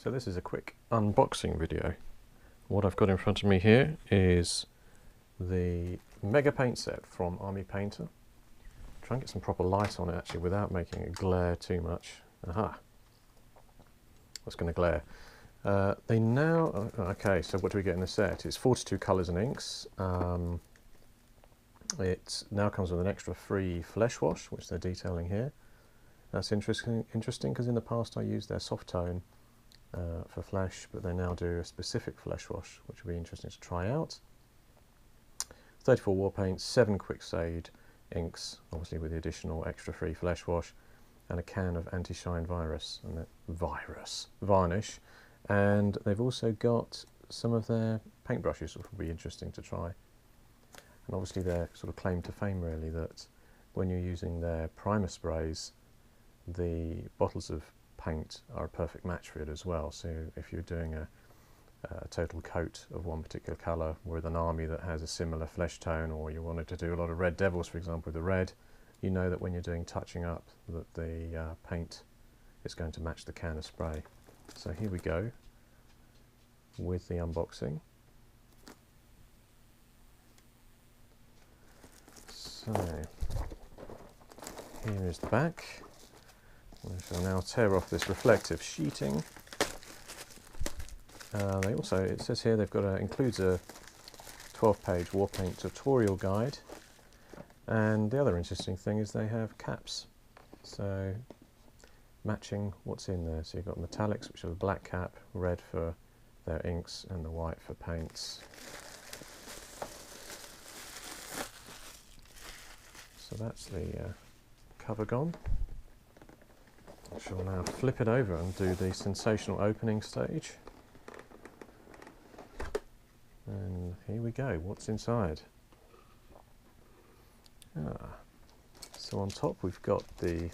So this is a quick unboxing video. What I've got in front of me here is the Mega Paint set from Army Painter. Try and get some proper light on it actually without making it glare too much. Aha! That's going to glare. Okay, so what do we get in the set? It's 42 colours and inks. It now comes with an extra free flesh wash, which they're detailing here. That's interesting because in the past I used their soft tone for flesh, but they now do a specific flesh wash, which will be interesting to try out. 34 war paints, 7 Quickshade inks, obviously with the additional extra free flesh wash, and a can of anti-shine varnish. And they've also got some of their paintbrushes, which will be interesting to try. And obviously their sort of claim to fame really, that when you're using their primer sprays, the bottles of paint are a perfect match for it as well. So if you're doing a total coat of one particular colour with an army that has a similar flesh tone, or you wanted to do a lot of red devils, for example, with the red, you know that when you're doing touching up that the paint is going to match the can of spray. So here we go with the unboxing. So here is the back. I shall now tear off this reflective sheeting. They also, it says here, they've got includes a 12-page war paint tutorial guide, and the other interesting thing is they have caps, so matching what's in there. So you've got metallics, which are the black cap, red for their inks, and the white for paints. So that's the cover gone. I shall now flip it over and do the sensational opening stage. And here we go, what's inside? So on top we've got the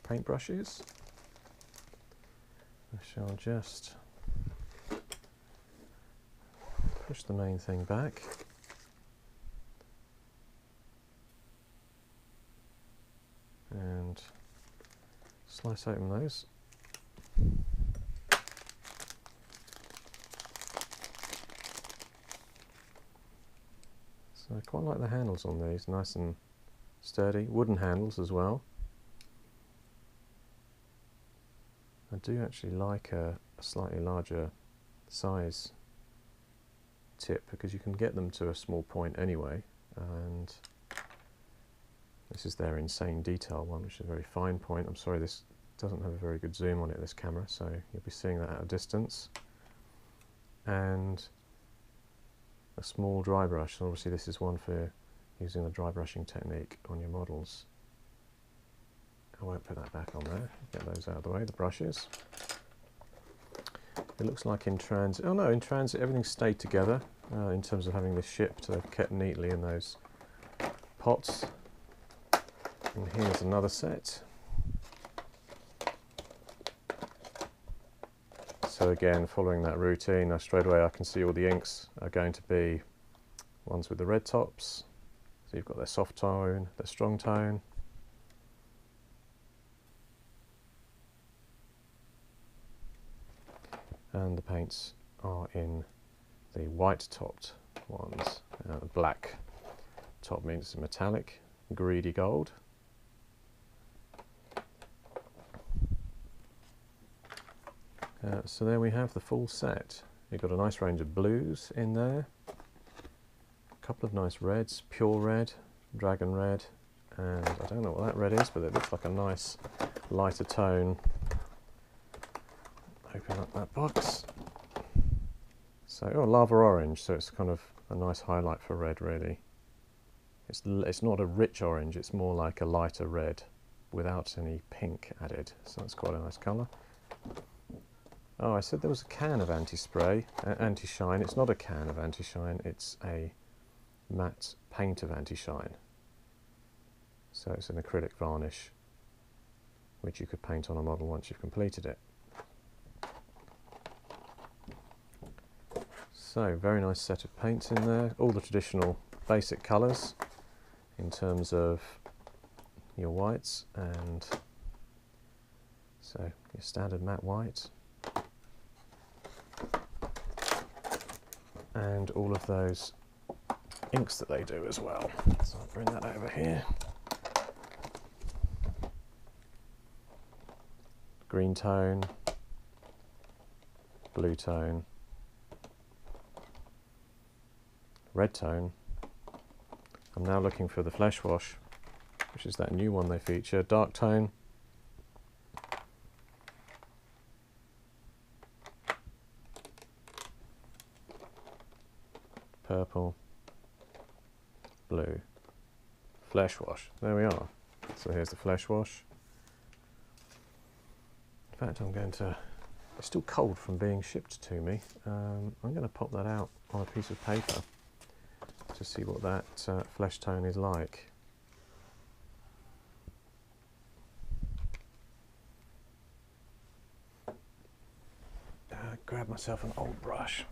paintbrushes. I shall just push the main thing back. And slice open those. So I quite like the handles on these, nice and sturdy, wooden handles as well. I do actually like a slightly larger size tip because you can get them to a small point anyway, and this is their insane detail one, which is a very fine point. I'm sorry this doesn't have a very good zoom on it, this camera, so you'll be seeing that at a distance. And a small dry brush, so obviously this is one for using the dry brushing technique on your models. I won't put that back on there, get those out of the way, the brushes. It looks like in transit, oh no, in transit everything stayed together in terms of having this shipped, so they've kept neatly in those pots. And here's another set. So again, following that routine, straight away I can see all the inks are going to be ones with the red tops. So you've got their soft tone, their strong tone. And the paints are in the white topped ones. The black top means metallic, greedy gold. So there we have the full set. You've got a nice range of blues in there, a couple of nice reds, pure red, dragon red, and I don't know what that red is, but it looks like a nice lighter tone. Open up that box. So, oh, lava orange, so it's kind of a nice highlight for red really. It's not a rich orange, it's more like a lighter red without any pink added, so that's quite a nice colour. Oh, I said there was a can of anti-spray, anti-shine. It's not a can of anti-shine, it's a matte paint of anti-shine. So it's an acrylic varnish, which you could paint on a model once you've completed it. So, very nice set of paints in there, all the traditional basic colours in terms of your whites, and so your standard matte white, and all of those inks that they do as well. So I'll bring that over here. Green tone, blue tone, red tone. I'm now looking for the Flesh Wash, which is that new one they feature. Dark tone, purple, blue, Flesh Wash. There we are. So here's the Flesh Wash. In fact, it's still cold from being shipped to me. I'm going to pop that out on a piece of paper to see what that flesh tone is like. Grab myself an old brush.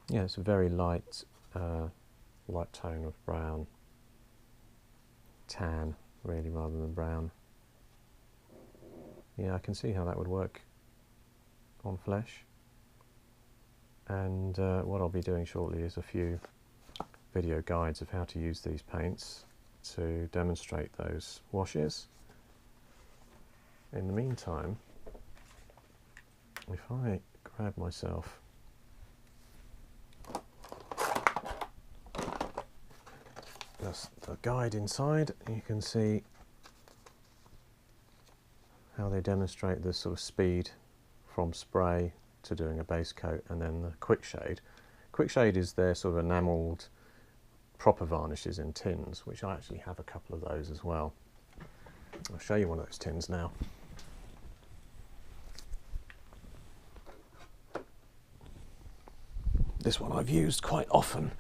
Yeah, it's a very light tone of brown, tan really, rather than brown. Yeah, I can see how that would work on flesh. And what I'll be doing shortly is a few video guides of how to use these paints to demonstrate those washes. In the meantime, if I grab myself the guide inside, you can see how they demonstrate the sort of speed from spray to doing a base coat, and then the quick shade. Quick shade is their sort of enamelled proper varnishes in tins, which I actually have a couple of those as well. I'll show you one of those tins now. This one I've used quite often,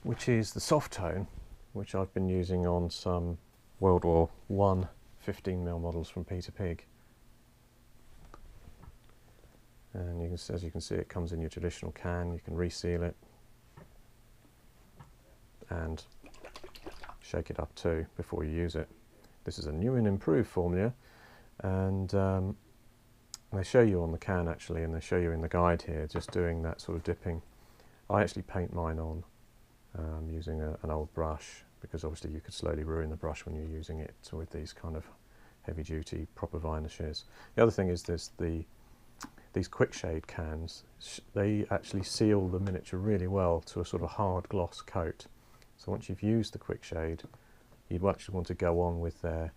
which is the soft tone, which I've been using on some World War I 15mm models from Peter Pig. And you can, as you can see, it comes in your traditional can. You can reseal it and shake it up too before you use it. This is a new and improved formula, and they show you on the can actually, and they show you in the guide here, just doing that sort of dipping. I actually paint mine on using an old brush, because obviously you could slowly ruin the brush when you're using it with these kind of heavy duty proper varnishes. The other thing is these quick shade cans, they actually seal the miniature really well to a sort of hard gloss coat. So once you've used the quick shade, you'd actually want to go on with their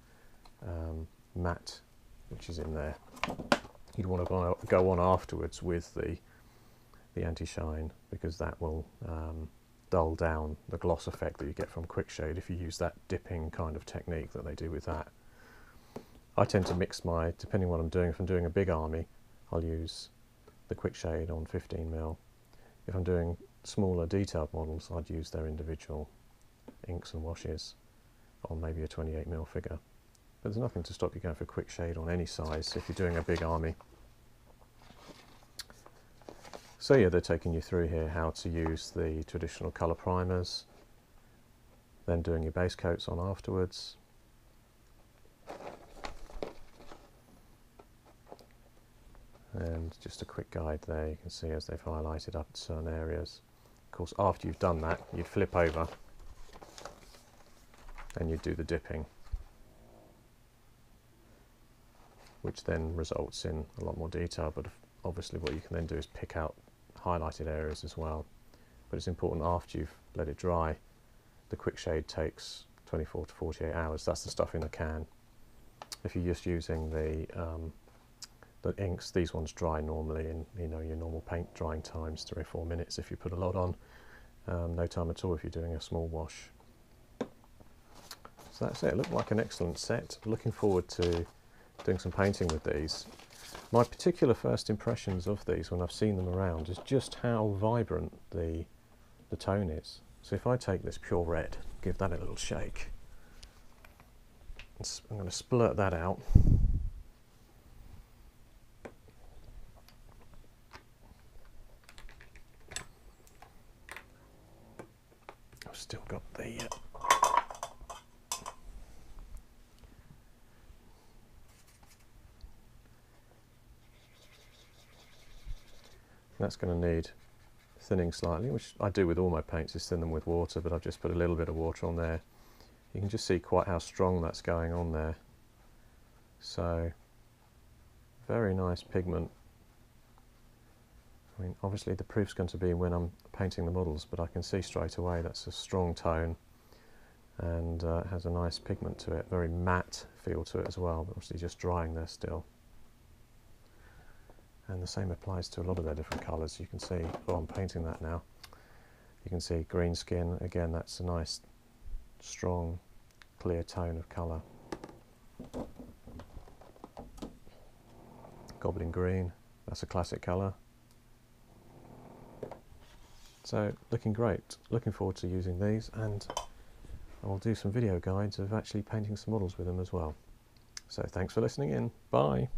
matte, which is in there. You'd want to go on afterwards with the anti-shine, because that will dull down the gloss effect that you get from quick shade if you use that dipping kind of technique that they do with that. I tend to mix depending on what I'm doing. If I'm doing a big army, I'll use the quick shade on 15mm. If I'm doing smaller detailed models, I'd use their individual inks and washes on maybe a 28mm figure. But there's nothing to stop you going for quick shade on any size if you're doing a big army. So yeah, they're taking you through here how to use the traditional colour primers, then doing your base coats on afterwards. And just a quick guide there, you can see as they've highlighted up certain areas. Of course, after you've done that, you'd flip over and you'd do the dipping, which then results in a lot more detail, but obviously what you can then do is pick out highlighted areas as well. But it's important after you've let it dry. The quick shade takes 24 to 48 hours. That's the stuff in the can. If you're just using the inks, these ones dry normally in your normal paint drying times, 3 or 4 minutes if you put a lot on. No time at all if you're doing a small wash. So that's it. It looked like an excellent set. Looking forward to doing some painting with these. My particular first impressions of these when I've seen them around is just how vibrant the tone is. So if I take this pure red, give that a little shake, I'm going to splurt that out. I've still got the That's going to need thinning slightly, which I do with all my paints, is thin them with water, but I've just put a little bit of water on there. You can just see quite how strong that's going on there. So, very nice pigment. I mean, obviously the proof's going to be when I'm painting the models, but I can see straight away that's a strong tone, and it has a nice pigment to it, very matte feel to it as well, but obviously just drying there still. And the same applies to a lot of their different colours. You can see, oh, I'm painting that now. You can see green skin, again, that's a nice, strong, clear tone of colour. Goblin green, that's a classic colour. So, looking great. Looking forward to using these, and I'll do some video guides of actually painting some models with them as well. So, thanks for listening in. Bye.